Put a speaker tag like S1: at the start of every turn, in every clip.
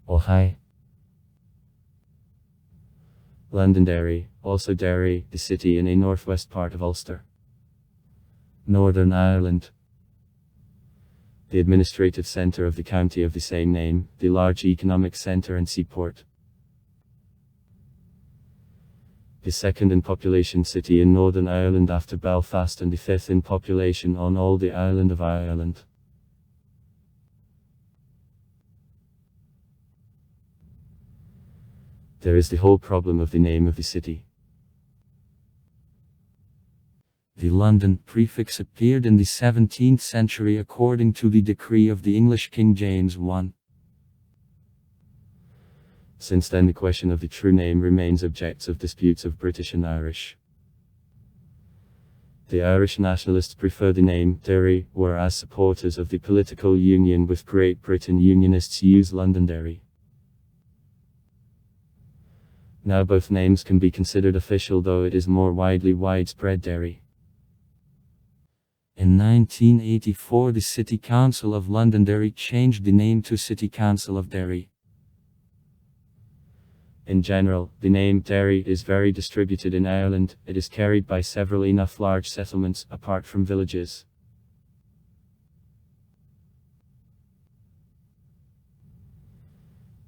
S1: Oh hi. Londonderry, also Derry, the city in a northwest part of Ulster, Northern Ireland. The administrative centre of the county of the same name, the large economic centre and seaport. The second in population city in Northern Ireland after Belfast and the fifth in population on all the island of Ireland. There is the whole problem of the name of the city. The London prefix appeared in the 17th century according to the decree of the English King James I. Since then the question of the true name remains objects of disputes of British and Irish. The Irish nationalists prefer the name Derry, whereas supporters of the political union with Great Britain unionists use Londonderry. Now both names can be considered official, though it is more widespread Derry. In 1984 the City Council of Londonderry changed the name to City Council of Derry. In general, the name Derry is very distributed in Ireland. It is carried by several enough large settlements, apart from villages.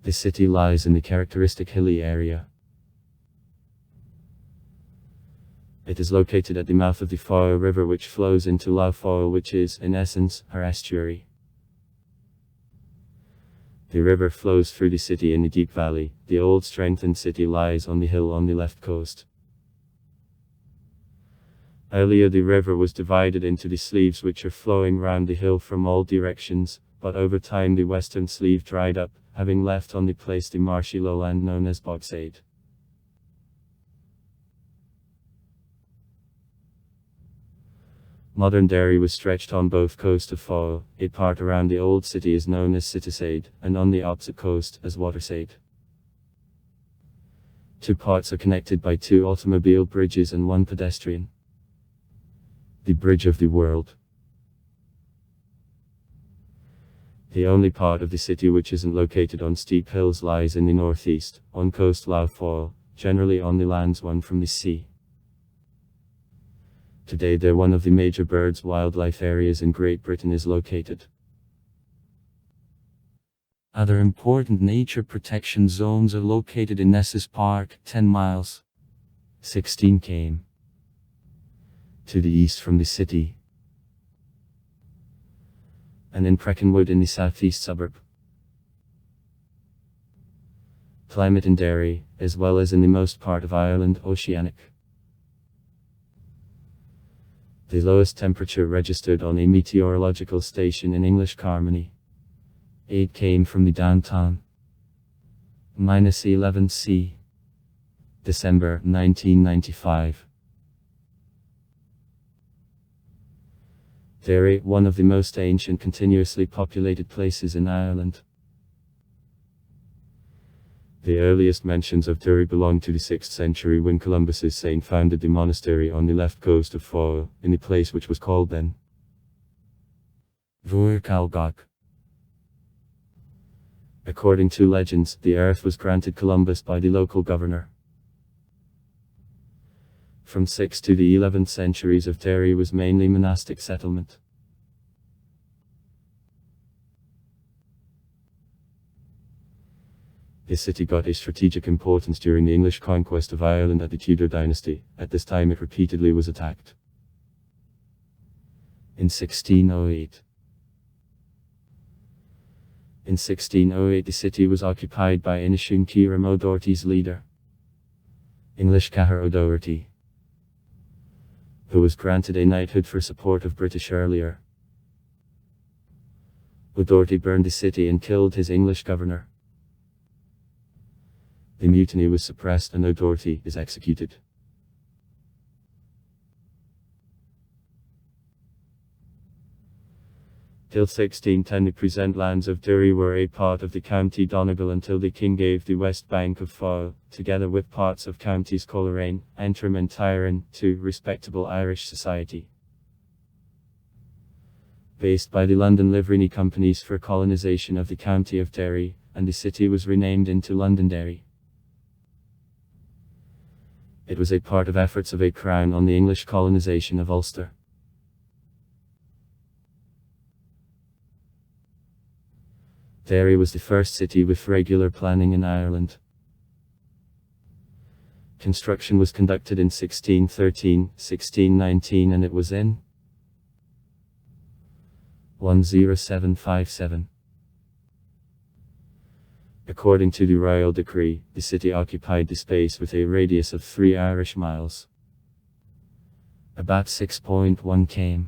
S1: The city lies in the characteristic hilly area. It is located at the mouth of the Foyle River, which flows into Lough Foyle, which is, in essence, her estuary. The river flows through the city in the deep valley. The old strengthened city lies on the hill on the left coast. Earlier the river was divided into the sleeves which are flowing round the hill from all directions, but over time the western sleeve dried up, having left on the place the marshy lowland known as Bogside. Modern Derry was stretched on both coasts of Foyle. A part around the old city is known as Cityside, and on the opposite coast as Waterside. Two parts are connected by two automobile bridges and one pedestrian. The Bridge of the World. The only part of the city which isn't located on steep hills lies in the northeast, on coast Lough Foyle, generally on the lands won from the sea. Today there one of the major birds wildlife areas in Great Britain is located. Other important nature protection zones are located in Nesses Park, 10 miles, 16 km, to the east from the city, and in Breckenwood in the southeast suburb. Climate in Derry, as well as in the most part of Ireland, oceanic. The lowest temperature registered on a meteorological station in English Carmony. 8 came from the downtown. -11 C. December 1995. Derry, one of the most ancient continuously populated places in Ireland. The earliest mentions of Derry belong to the 6th century, when Columbus's saint founded the monastery on the left coast of Foyle, in the place which was called then Vuircalgach. According to legends, the earth was granted Columbus by the local governor. From 6th to the 11th centuries of Derry was mainly monastic settlement. The city got a strategic importance during the English conquest of Ireland at the Tudor dynasty. At this time it repeatedly was attacked. In 1608. In 1608 the city was occupied by Inishoon Ciaran O'Doherty's leader, English Cahir O'Doherty, who was granted a knighthood for support of British earlier. O'Doherty burned the city and killed his English governor. The mutiny was suppressed and O'Doherty is executed. Till 1610 the present lands of Derry were a part of the County Donegal until the king gave the west bank of Foyle, together with parts of counties Coleraine, Antrim and Tyrone, to respectable Irish society. Based by the London Livery Companies for colonisation of the county of Derry, and the city was renamed into Londonderry. It was a part of efforts of a crown on the English colonization of Ulster. Derry was the first city with regular planning in Ireland. Construction was conducted in 1613, 1619 and it was in 10757. According to the royal decree, the city occupied the space with a radius of 3 Irish miles. About 6.1 km.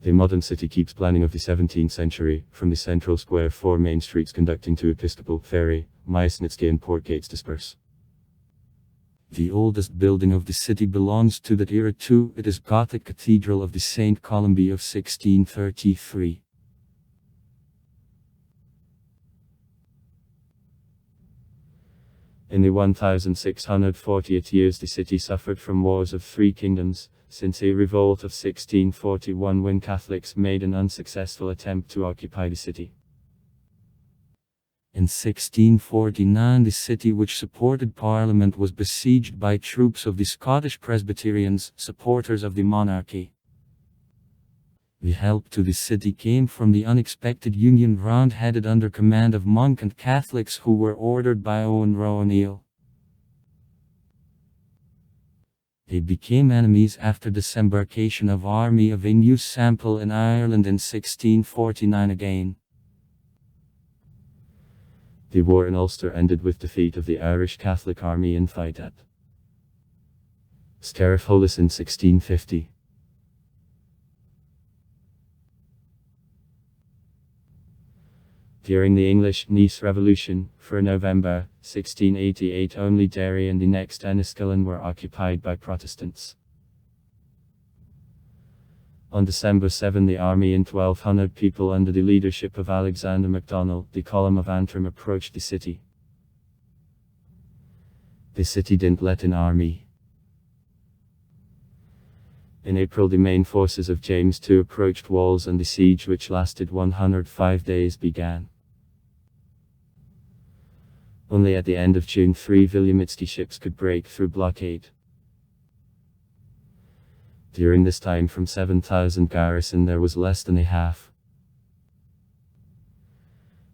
S1: The modern city keeps planning of the 17th century, from the central square 4 main streets conducting to Episcopal, Ferry, Myasnitsky and Port Gates disperse. The oldest building of the city belongs to that era too. It is Gothic Cathedral of the St. Columba of 1633. In the 1640th years the city suffered from wars of 3 kingdoms, since a revolt of 1641 when Catholics made an unsuccessful attempt to occupy the city. In 1649 the city, which supported Parliament, was besieged by troops of the Scottish Presbyterians, supporters of the monarchy. The help to the city came from the unexpected Union Round headed under command of monk and Catholics who were ordered by Owen Roe O'Neill. They became enemies after disembarkation of army of a new sample in Ireland in 1649 again. The war in Ulster ended with defeat of the Irish Catholic army in fight at Scarrifolis in 1650. During the English Nice Revolution, for November 1688 only Derry and the next Enniskillen were occupied by Protestants. On December 7 the army in 1200 people under the leadership of Alexander MacDonald, the column of Antrim, approached the city. The city didn't let in army. In April the main forces of James II approached walls and the siege, which lasted 105 days, began. Only at the end of June 3 Williamitsky ships could break through blockade. During this time from 7,000 garrison there was less than a half.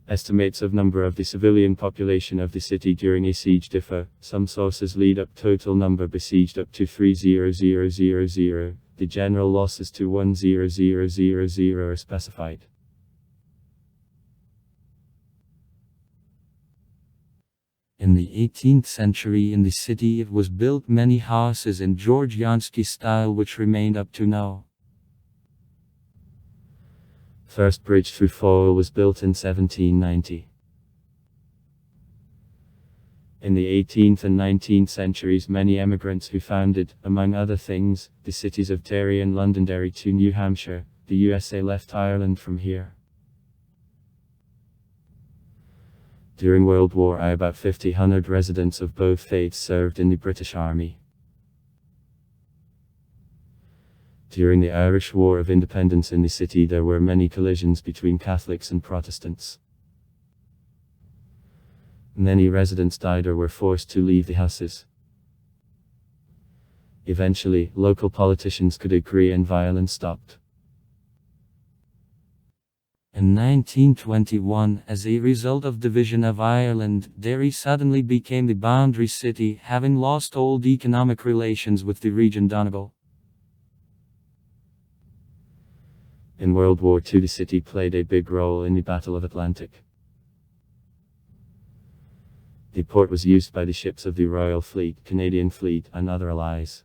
S1: Estimates of number of the civilian population of the city during a siege differ. Some sources lead up total number besieged up to 300,000. The general losses to 100,000 are specified. In the 18th century in the city it was built many houses in Georgiansky style which remained up to now. First bridge through Foyle was built in 1790. In the 18th and 19th centuries many emigrants who founded, among other things, the cities of Derry and Londonderry to New Hampshire, the USA, left Ireland from here. During World War I about 1,500 residents of both faiths served in the British Army. During the Irish War of Independence in the city there were many collisions between Catholics and Protestants. Many residents died or were forced to leave the houses. Eventually, local politicians could agree and violence stopped. In 1921, as a result of division of Ireland, Derry suddenly became the boundary city, having lost old economic relations with the region Donegal. In World War II the city played a big role in the Battle of Atlantic. The port was used by the ships of the Royal Fleet, Canadian Fleet, and other allies.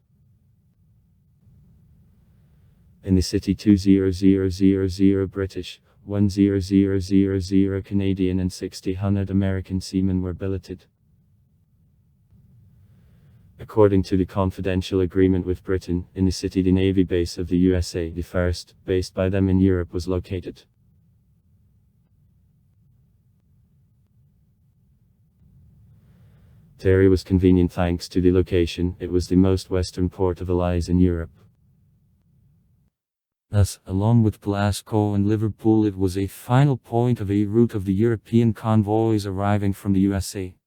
S1: In the city 200,000 British, 100,000 Canadian and 6,000 American seamen were billeted. According to the confidential agreement with Britain, in the city the Navy base of the USA, the first, based by them in Europe, was located. Derry was convenient thanks to the location. It was the most western port of allies in Europe.
S2: Thus, along with Glasgow and Liverpool, it was a final point of a route of the European convoys arriving from the USA.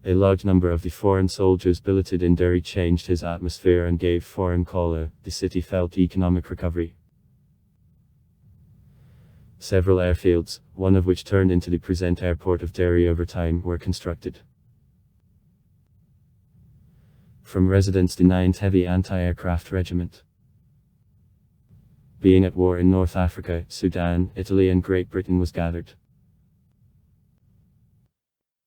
S1: A large number of the foreign soldiers billeted in Derry changed his atmosphere and gave foreign colour. The city felt economic recovery. Several airfields, one of which turned into the present airport of Derry over time, were constructed. From residence the 9th Heavy Anti-Aircraft Regiment. Being at war in North Africa, Sudan, Italy and Great Britain was gathered.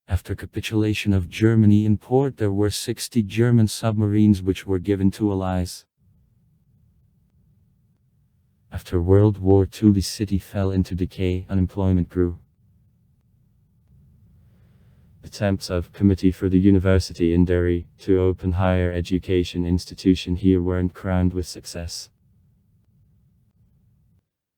S2: After capitulation of Germany in port, there were 60 German submarines which were given to Allies. After World War II, the city fell into decay, unemployment grew. Attempts of Committee for the University in Derry to open higher education institution here weren't crowned with success.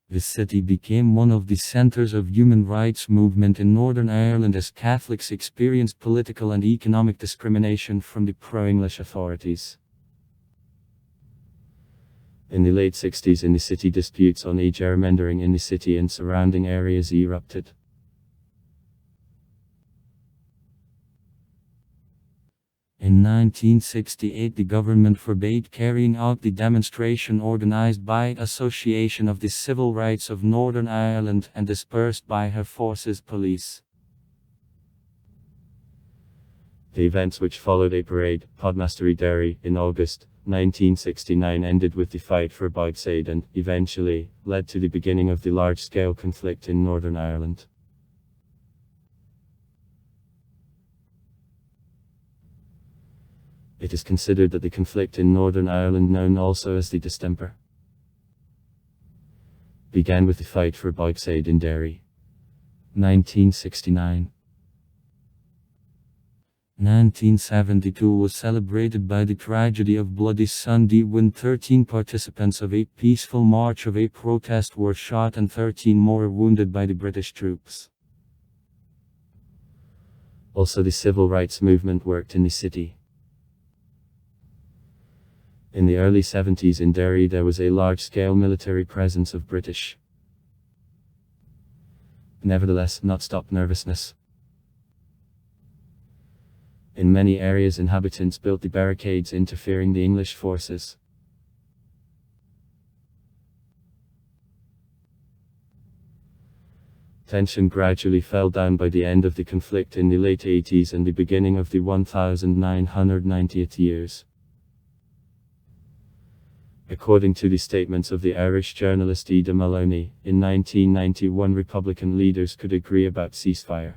S2: The city became one of the centers of human rights movement in Northern Ireland as Catholics experienced political and economic discrimination from the pro-English authorities.
S1: In the late 60s in the city, disputes on gerrymandering in the city and surrounding areas erupted.
S2: In 1968 the government forbade carrying out the demonstration organized by Association of the Civil Rights of Northern Ireland and dispersed by her forces police.
S1: The events which followed a parade, Podmastery Derry, in August 1969 ended with the fight for Bogside and, eventually, led to the beginning of the large-scale conflict in Northern Ireland. It is considered that the conflict in Northern Ireland, known also as the distemper, began with the fight for Bogside in Derry.
S2: 1969. 1972 was celebrated by the tragedy of Bloody Sunday when 13 participants of a peaceful march of a protest were shot and 13 more wounded by the British troops.
S1: Also, the civil rights movement worked in the city. In the early 70s in Derry there was a large-scale military presence of British. Nevertheless, not stop nervousness. In many areas inhabitants built the barricades interfering the English forces. Tension gradually fell down by the end of the conflict in the late 80s and the beginning of the 1990th years. According to the statements of the Irish journalist Ida Maloney, in 1991 Republican leaders could agree about ceasefire.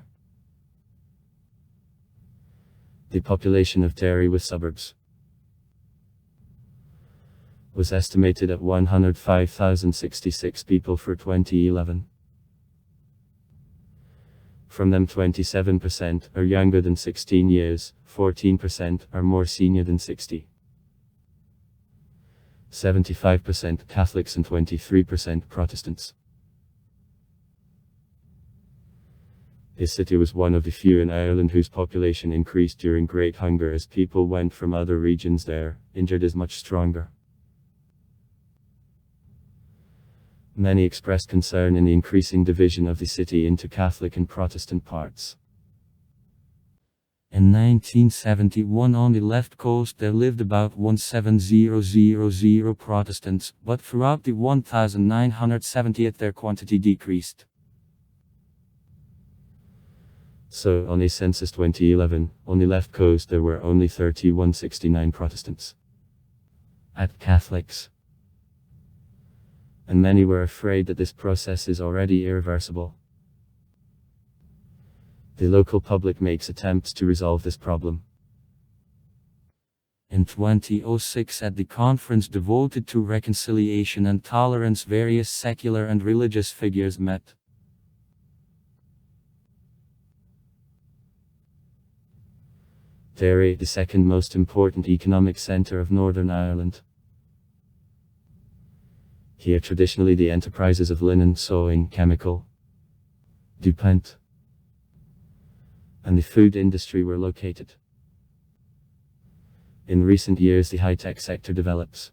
S1: The population of Derry with suburbs was estimated at 105,066 people for 2011. From them 27% are younger than 16 years, 14% are more senior than 60. 75% Catholics and 23% Protestants. This city was one of the few in Ireland whose population increased during Great Hunger as people went from other regions there, injured as much stronger. Many expressed concern in the increasing division of the city into Catholic and Protestant parts.
S2: In 1971 on the left coast there lived about 17,000 Protestants, but throughout the 1970s their quantity decreased.
S1: So, on a census 2011, on the left coast there were only 3,169 Protestants.
S2: At Catholics.
S1: And many were afraid that this process is already irreversible. The local public makes attempts to resolve this problem.
S2: In 2006 at the conference devoted to reconciliation and tolerance various secular and religious figures met.
S1: Derry, the second most important economic centre of Northern Ireland. Here traditionally the enterprises of linen, sewing, chemical, DuPont, and the food industry were located. In recent years, the high-tech sector develops.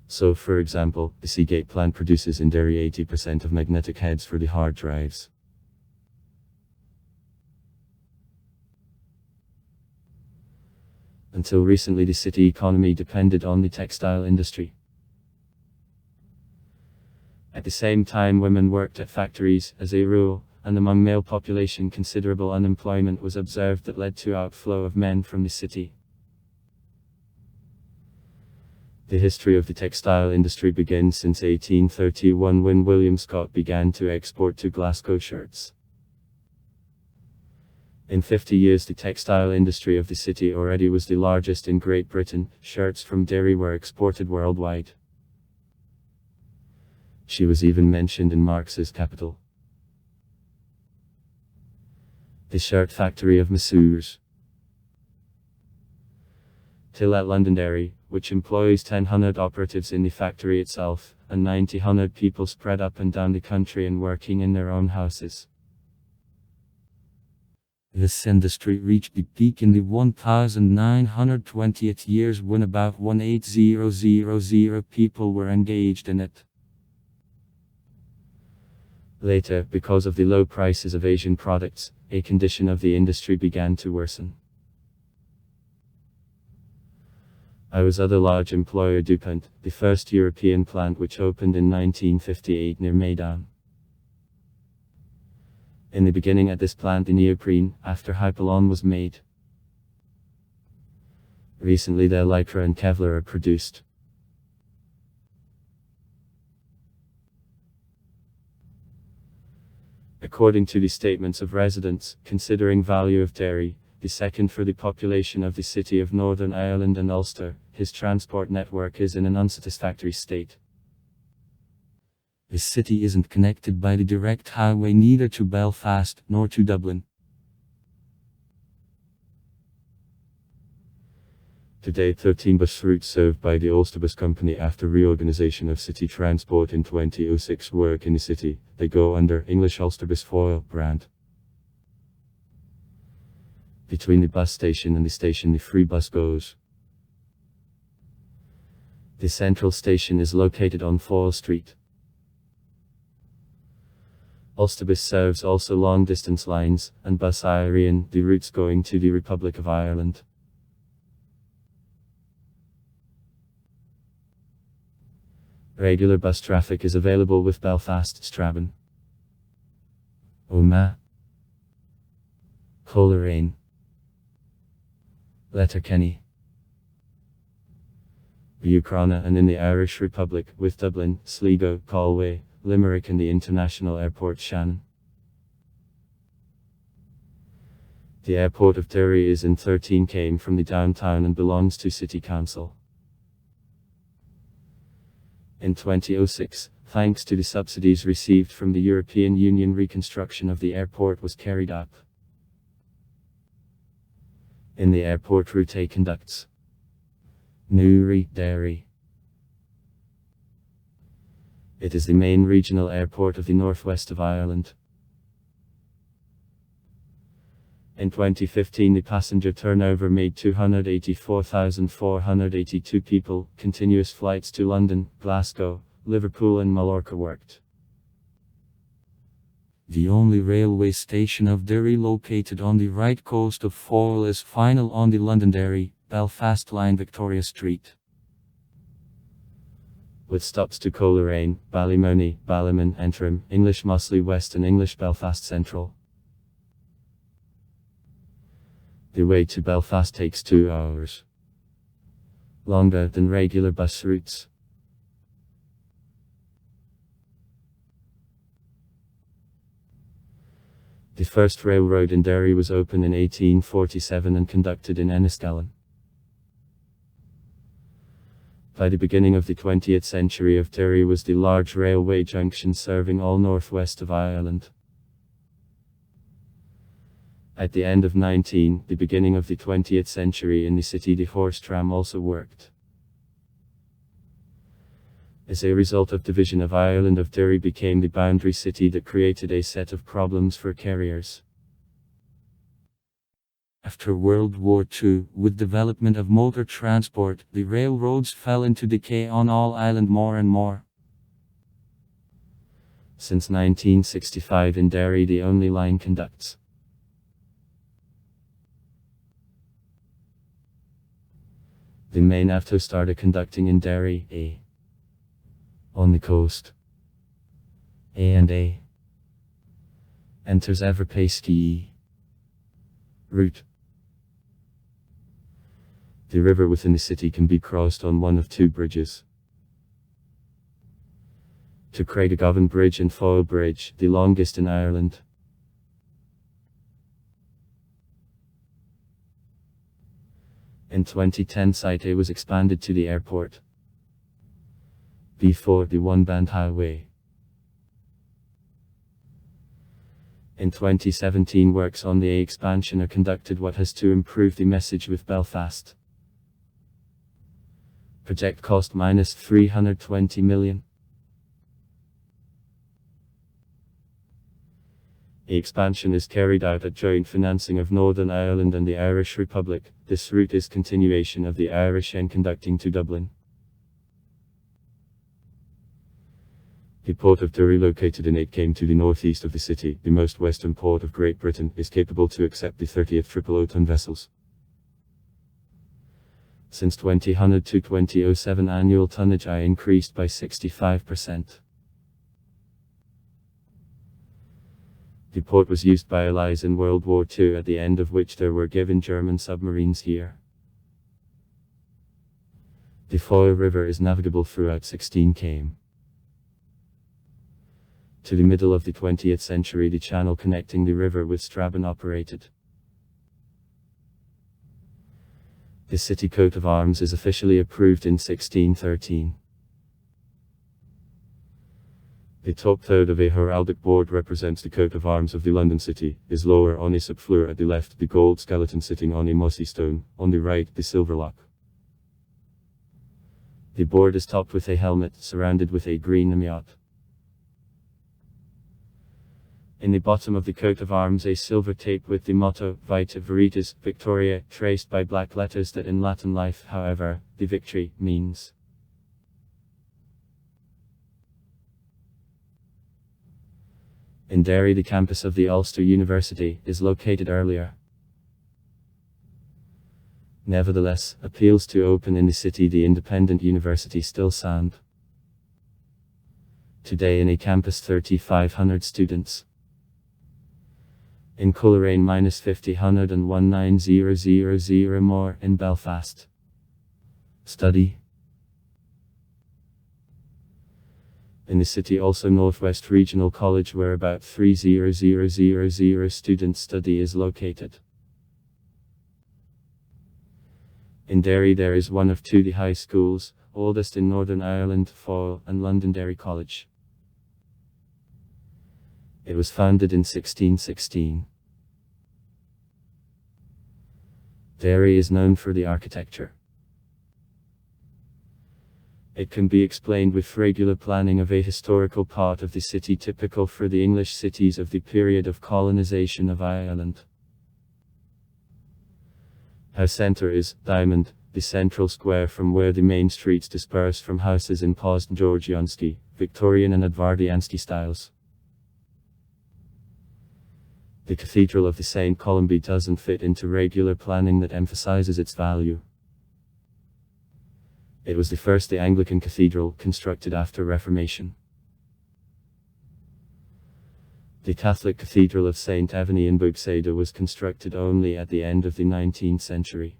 S1: So, for example, the Seagate plant produces in Derry 80% of magnetic heads for the hard drives. Until recently, the city economy depended on the textile industry. At the same time, women worked at factories, as a rule, and among male population considerable unemployment was observed that led to outflow of men from the city. The history of the textile industry begins since 1831, when William Scott began to export to Glasgow shirts. In 50 years, the textile industry of the city already was the largest in Great Britain. Shirts from Derry were exported worldwide. She was even mentioned in Marx's Capital. The shirt factory of Messrs. Till at Londonderry, which employs 1,000 operatives in the factory itself, and 90 people spread up and down the country and working in their own houses.
S2: This industry reached the peak in the 1920th years, when about 18,000 people were engaged in it.
S1: Later, because of the low prices of Asian products, a condition of the industry began to worsen. I was other large employer DuPont, the first European plant, which opened in 1958 near Maidan. In the beginning at this plant the neoprene, after Hypalon, was made. Recently there Lycra and Kevlar are produced. According to the statements of residents, considering value of Derry, the second for the population of the city of Northern Ireland and Ulster, his transport network is in an unsatisfactory state.
S2: The city isn't connected by the direct highway neither to Belfast nor to Dublin.
S1: Today 13 bus routes served by the Ulster Bus Company after reorganisation of city transport in 2006 work in the city. They go under English Ulster Bus Foyle brand. Between the bus station and the station the free bus goes. The central station is located on Foyle Street. Ulsterbus serves also long-distance lines, and Bus Ireland, the routes going to the Republic of Ireland. Regular bus traffic is available with Belfast, Strabane, Omagh, Coleraine, Letterkenny, Bucrana, and in the Irish Republic, with Dublin, Sligo, Galway, Limerick and the international airport Shannon. The airport of Derry is in 13 km from the downtown and belongs to City Council. In 2006, thanks to the subsidies received from the European Union, reconstruction of the airport was carried out. In the airport route conducts Newry, Derry. It is the main regional airport of the northwest of Ireland. In 2015 the passenger turnover made 284,482 people. Continuous flights to London, Glasgow, Liverpool and Mallorca worked.
S2: The only railway station of Derry located on the right coast of Foyle is final on the Londonderry, Belfast line, Victoria Street.
S1: With stops to Coleraine, Ballymoney, Ballymun, Antrim, English Mossley West and English Belfast Central. The way to Belfast takes 2 hours. Longer than regular bus routes. The first railroad in Derry was opened in 1847 and conducted in Enniskillen. By the beginning of the 20th century of Derry was the large railway junction serving all northwest of Ireland. At the end of the beginning of the 20th century in the city the horse tram also worked. As a result of division of Ireland of Derry became the boundary city that created a set of problems for carriers.
S2: After World War II, with development of motor transport, the railroads fell into decay on all island more and more.
S1: Since 1965 in Derry the only line conducts. The main auto started conducting in Derry A. On the coast. A&A. Enters Everpay route. The river within the city can be crossed on one of two bridges. To Craigiegovan Bridge and Foyle Bridge, the longest in Ireland. In 2010 Site A was expanded to the airport. Before the one-band highway. In 2017 works on the A expansion are conducted what has to improve the message with Belfast. Project cost -320 million. The expansion is carried out at joint financing of Northern Ireland and the Irish Republic. This route is continuation of the Irish N conducting to Dublin. The port of Derry, located in 8 km to the northeast of the city, the most western port of Great Britain, is capable to accept the 30th 000 vessels. Since 2000 to 2007 annual tonnage I increased by 65%. The port was used by Allies in World War II, at the end of which there were given German submarines here. The Foyle River is navigable throughout 16 km. To the middle of the 20th century the channel connecting the river with Strabane operated. The city coat of arms is officially approved in 1613. The top third of a heraldic board represents the coat of arms of the London city, is lower on a subfloor at the left the gold skeleton sitting on a mossy stone, on the right the silver lock. The board is topped with a helmet, surrounded with a green amyot. In the bottom of the coat of arms a silver tape with the motto, Vita Veritas Victoria, traced by black letters that in Latin life, however, the victory, means. In Derry the campus of the Ulster University is located earlier. Nevertheless, appeals to open in the city the independent university still sound. Today in a campus 3,500 students. In Coleraine -50,100 and 19,000 more in Belfast. Study. In the city also Northwest Regional College where about 3,000 students study is located. In Derry there is one of two the high schools, oldest in Northern Ireland, Foyle and Londonderry College. It was founded in 1616. Derry is known for the architecture. It can be explained with regular planning of a historical part of the city typical for the English cities of the period of colonization of Ireland. House centre is Diamond, the central square from where the main streets disperse from houses in post-Georgiansky, Victorian and Edvardiansky styles. The Cathedral of the St. Columba doesn't fit into regular planning that emphasizes its value. It was the first the Anglican cathedral constructed after Reformation. The Catholic Cathedral of St. Evany in Buxeda was constructed only at the end of the 19th century.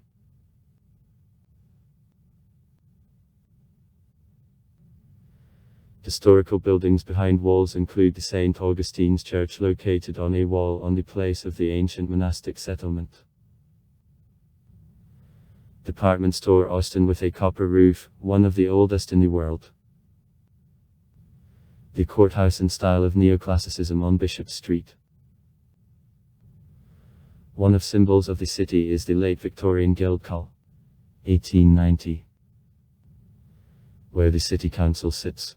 S1: Historical buildings behind walls include the St. Augustine's Church located on a wall on the place of the ancient monastic settlement. Department store Austin with a copper roof, one of the oldest in the world. The courthouse in style of neoclassicism on Bishop Street. One of symbols of the city is the late Victorian Guildhall, 1890, where the city council sits.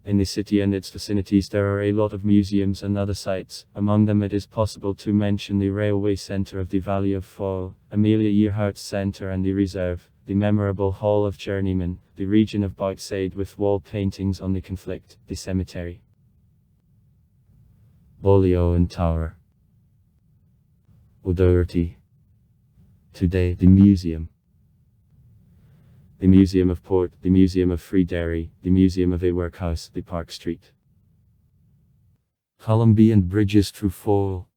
S1: In the city and its vicinities there are a lot of museums and other sites. Among them it is possible to mention the railway centre of the Valley of Foyle, Amelia Earhart's Centre and the Reserve, the memorable Hall of Journeymen, the region of Bogside with wall paintings on the conflict, the cemetery. Bolioan Tower. O'Doherty. Today the museum. The Museum of Port, the Museum of Free Derry, the Museum of a Workhouse, the Park Street.
S2: Columbian bridges through Foyle.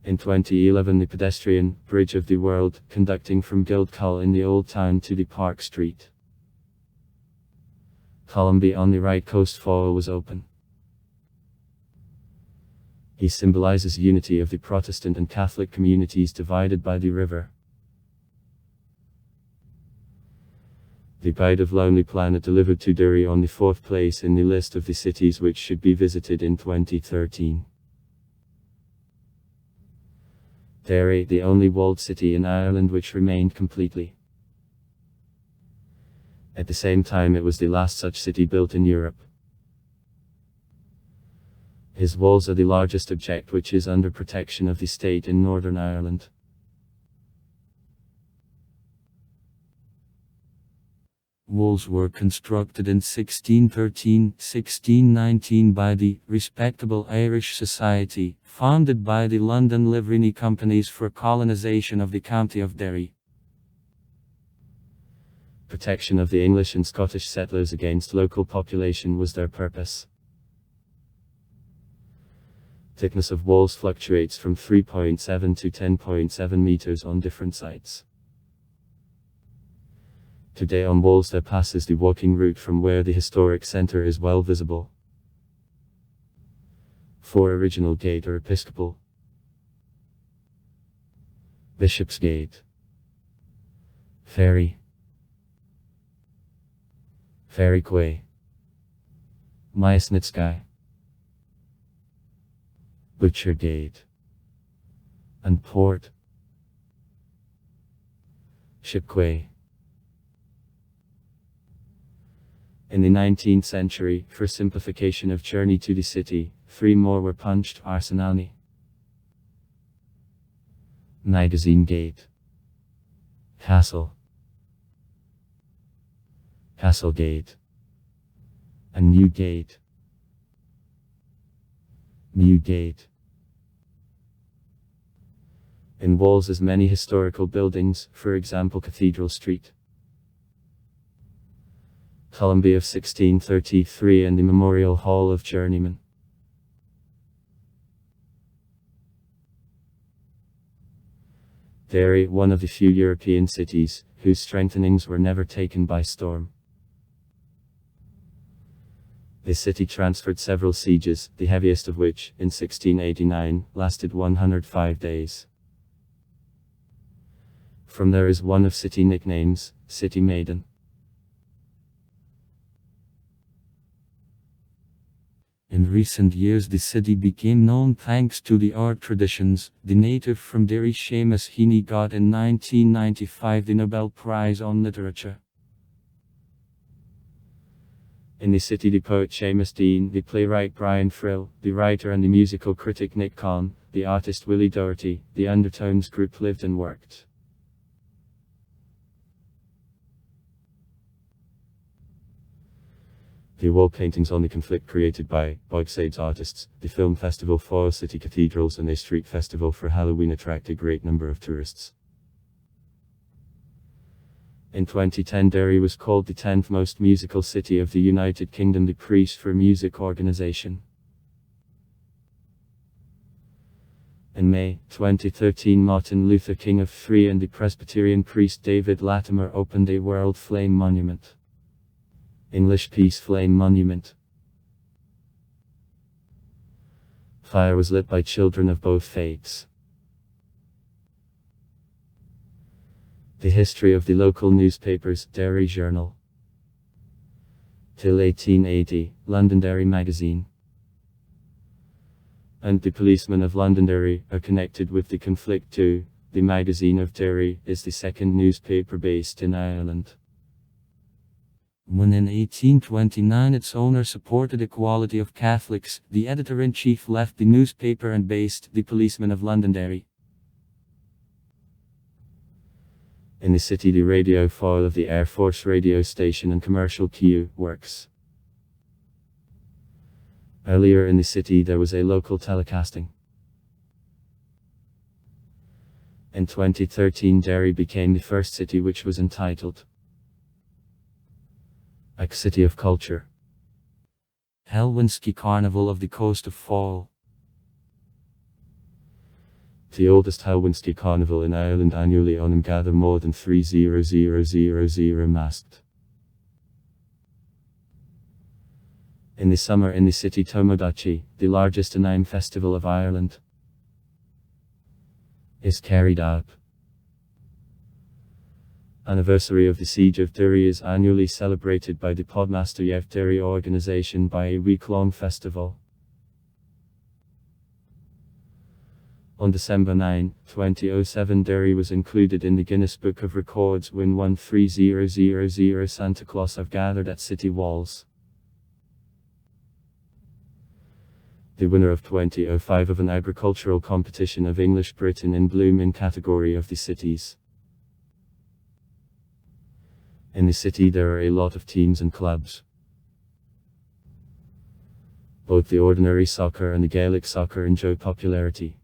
S1: In 2011 the pedestrian Bridge of the World, conducting from Guildhall in the Old Town to the Park Street. Columby on the right coast Foyle was open. He symbolizes unity of the Protestant and Catholic communities divided by the river. The Guide of Lonely Planet delivered to Derry on the 4th place in the list of the cities which should be visited in 2013. Derry, the only walled city in Ireland which remained completely. At the same time it was the last such city built in Europe. His walls are the largest object which is under protection of the state in Northern Ireland.
S2: Walls were constructed in 1613-1619 by the respectable Irish Society, founded by the London Livery Companies for colonization of the county of Derry.
S1: Protection of the English and Scottish settlers against local population was their purpose. Thickness of walls fluctuates from 3.7 to 10.7 meters on different sites. Today on walls there passes the walking route from where the historic centre is well visible. 4 original gate are episcopal. Bishopsgate. Ferry. Ferry Quay. Myasnitsky. Butcher Gate. And Port. Ship Quay. In the 19th century, for simplification of journey to the city, 3 more were punched: Arsenalny, Magazine Gate, Castle Gate, and Newgate. In walls as many historical buildings, for example Cathedral Street, Columby of 1633 and the Memorial Hall of Journeymen. Derry, one of the few European cities, whose strengthenings were never taken by storm. The city transferred several sieges, the heaviest of which, in 1689, lasted 105 days. From there is one of city nicknames, City Maiden.
S2: In recent years the city became known thanks to the art traditions. The native from Derry Seamus Heaney got in 1995 the Nobel Prize on Literature.
S1: In the city the poet Seamus Dean, the playwright Brian Frill, the writer and the musical critic Nick Conn, the artist Willie Doherty, the Undertones group lived and worked. The wall paintings on the conflict created by Bogside's artists, the film festival Foyle City Cathedrals and a street festival for Halloween attract a great number of tourists. In 2010 Derry was called the 10th most musical city of the United Kingdom, the Prix for Music organization. In May 2013 Martin Luther King of III and the Presbyterian priest David Latimer opened a World Flame Monument. English Peace Flame Monument. Fire was lit by children of both faiths. The history of the local newspapers, Derry Journal. Till 1880, Londonderry Magazine. And the Policemen of Londonderry are connected with the conflict too. The Magazine of Derry is the second newspaper based in Ireland.
S2: When in 1829 its owner supported equality of Catholics, the editor-in-chief left the newspaper and based the policeman of Londonderry.
S1: In the city, the radio foil of the Air Force radio station and commercial queue works. Earlier in the city there was a local telecasting. In 2013 Derry became the first city which was entitled a City of Culture.
S2: Helsinki Carnival of the Coast of Fall.
S1: The oldest Helsinki carnival in Ireland, annually on gather more than 3,000 masked. In the summer in the city Tomodachi, the largest anime festival of Ireland, is carried out. Anniversary of the Siege of Derry is annually celebrated by the Podmaster Yev Derry organization by a week-long festival. On December 9, 2007 Derry was included in the Guinness Book of Records when 130,000 Santa Claus have gathered at city walls. The winner of 2005 of an agricultural competition of English Britain in Bloom in category of the cities. In the city there are a lot of teams and clubs. Both the ordinary soccer and the Gaelic soccer enjoy popularity.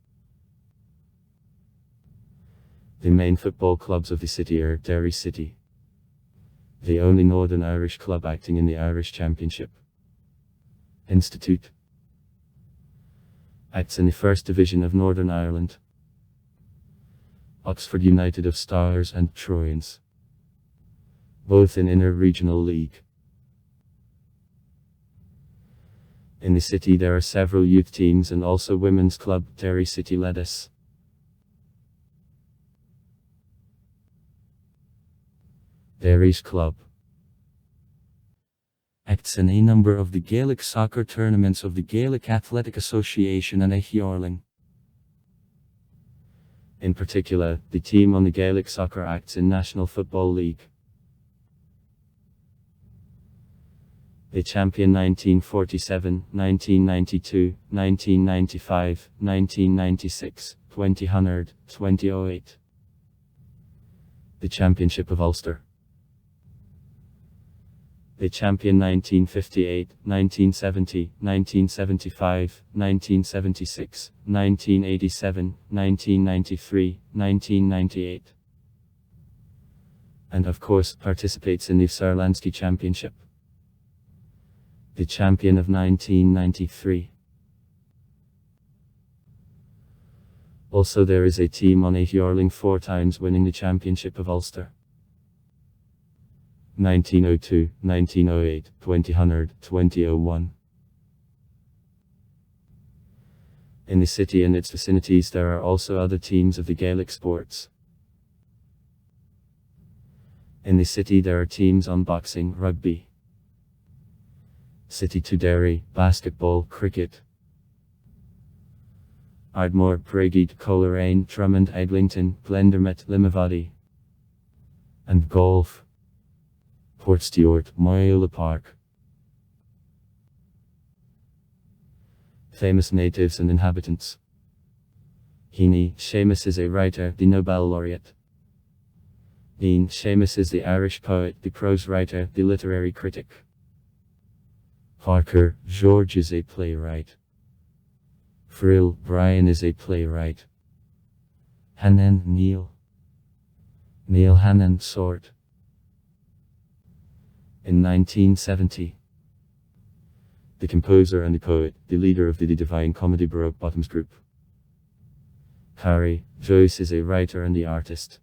S1: The main football clubs of the city are Derry City, the only Northern Irish club acting in the Irish Championship. Institute acts in the First Division of Northern Ireland. Oxford United of Stars and Troyans, both in Inter-Regional League. In the city there are several youth teams and also women's club, Derry City Ladies. Derry's club acts in a number of the Gaelic soccer tournaments of the Gaelic Athletic Association and a hurling. In particular, the team on the Gaelic soccer acts in National Football League. The champion 1947, 1992, 1995, 1996, 2000, 2008. The Championship of Ulster. The champion 1958, 1970, 1975, 1976, 1987, 1993, 1998. And of course participates in the Sørlandski Championship. The champion of 1993. Also there is a team on a hurling 4 times winning the Championship of Ulster. 1902, 1908, 2000, 2001. In the city and its vicinities there are also other teams of the Gaelic sports. In the city there are teams on boxing, rugby, City to Derry, basketball, cricket, Ardmore, Brigid, Coleraine, Drummond, Eglinton, Blendermet, Limavady, and golf, Portstewart, Moyola Park. Famous natives and inhabitants. Heaney, Seamus is a writer, the Nobel laureate. Dean, Seamus is the Irish poet, the prose writer, the literary critic. Parker, George is a playwright. Frill, Brian is a playwright. Hannan, Neil. Neil Hannan, Sword. In 1970, the composer and the poet, the leader of the Divine Comedy Baroque Bottoms group. Harry, Joyce is a writer and the artist.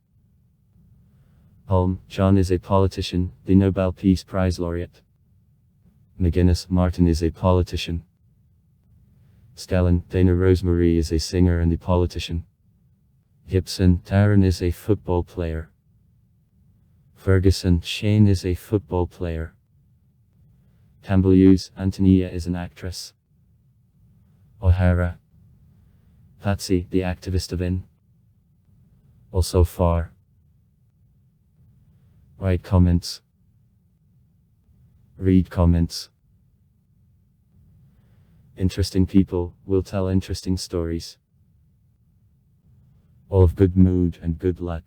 S1: Holm, John is a politician, the Nobel Peace Prize laureate. McGuinness, Martin is a politician. Skellen, Dana Rosemarie is a singer and a politician. Gibson, Darren is a football player. Ferguson, Shane is a football player. Campbell Hughes, Antonia is an actress. O'Hara, Patsy, the activist of In. Also far. Right comments. Read comments. Interesting people will tell interesting stories. All of good mood and good luck.